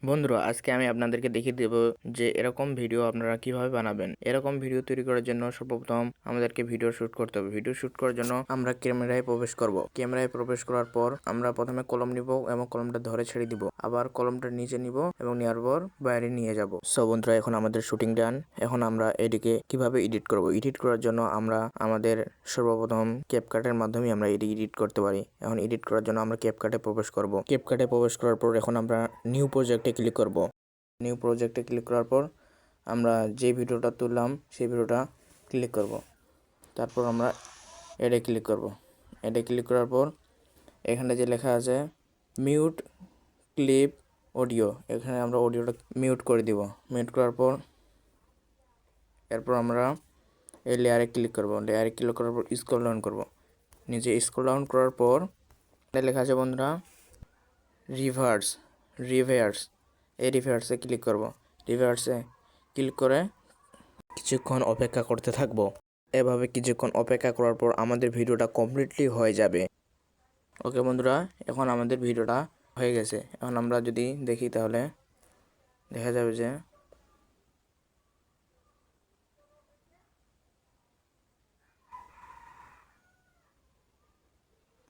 বন্ধুরা আজকে আমি আপনাদেরকে দেখিয়ে দেব যে এরকম ভিডিও আপনারা কিভাবে বানাবেন। এরকম ভিডিও তৈরি করার জন্য সর্বপ্রথম আমাদেরকে ভিডিও শুট করতে হবে। ভিডিও শুট করার জন্য আমরা ক্যামেরায় প্রবেশ করব। ক্যামেরায় প্রবেশ করার পর আমরা প্রথমে কলম নিব এবং কলমটা ধরে ছেড়ে দিব, আবার কলমটা নিচে নিব এবং নেওয়ার পর বাইরে নিয়ে যাব। সো বন্ধুরা এখন আমাদের শুটিং ডান। এখন আমরা এদিকে কিভাবে এডিট করব। এডিট করার জন্য আমরা আমাদের সর্বপ্রথম ক্যাপকাটের মাধ্যমে আমরা এডিট করতে পারি। এখন এডিট করার জন্য আমরা ক্যাপকাটে প্রবেশ করব। ক্যাপকাটে প্রবেশ করার পর এখন আমরা নিউ প্রজেক্টে ক্লিক করব। নিউ প্রজেক্টে ক্লিক করার পর আমরা যে ভিডিওটা তুললাম সেই ভিডিওটা ক্লিক করব। তারপর আমরা এডে ক্লিক করব। এডে ক্লিক করার পর এখানে যে লেখা আছে মিউট ক্লিপ অডিও, এখানে আমরা অডিওটা মিউট করে দিব। মিউট করার পর এরপর আমরা এই লেয়ারে ক্লিক করব। লেয়ারে ক্লিক করার পর স্ক্রল ডাউন করব। নিচে স্ক্রল ডাউন করার পর লেখা আছে বন্ধুরা রিভার্স এই রিভার্সে ক্লিক করব। রিভার্সে ক্লিক করে কিছুক্ষণ অপেক্ষা করতে থাকবো। এভাবে কিছুক্ষণ অপেক্ষা করার পর আমাদের ভিডিওটা কমপ্লিটলি হয়ে যাবে। ওকে বন্ধুরা, এখন আমাদের ভিডিওটা হয়ে গেছে। এখন আমরা যদি দেখি তাহলে দেখা যাবে যে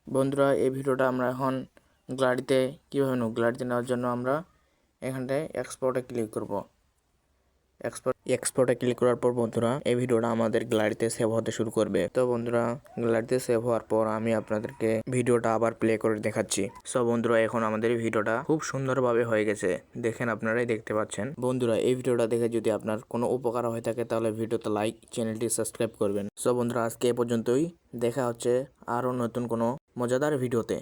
বন্ধুরা এই ভিডিওটা আমরা এখন গ্যালারিতে কীভাবে নেব। গ্যালারিতে নেওয়ার জন্য আমরা এখানটায় এক্সপোর্টে ক্লিক করব। এক্সপোর্টে ক্লিক করার পর বন্ধুরা এই ভিডিওটা আমাদের গ্যালারিতে সেভ হতে শুরু করবে। তো বন্ধুরা গ্যালারিতে সেভ হওয়ার পর আমি আপনাদেরকে ভিডিওটা আবার প্লে করে দেখাচ্ছি। সো বন্ধুরা এখন আমাদের ভিডিওটা খুব সুন্দরভাবে হয়ে গেছে, দেখেন আপনারাই দেখতে পাচ্ছেন। বন্ধুরা এই ভিডিওটা দেখে যদি আপনার কোনো উপকার হয়ে থাকে তাহলে ভিডিওতে লাইক, চ্যানেলটি সাবস্ক্রাইব করবেন। সো বন্ধুরা আজকে এ পর্যন্তই, দেখা হচ্ছে আরও নতুন কোনো মজাদার ভিডিওতে।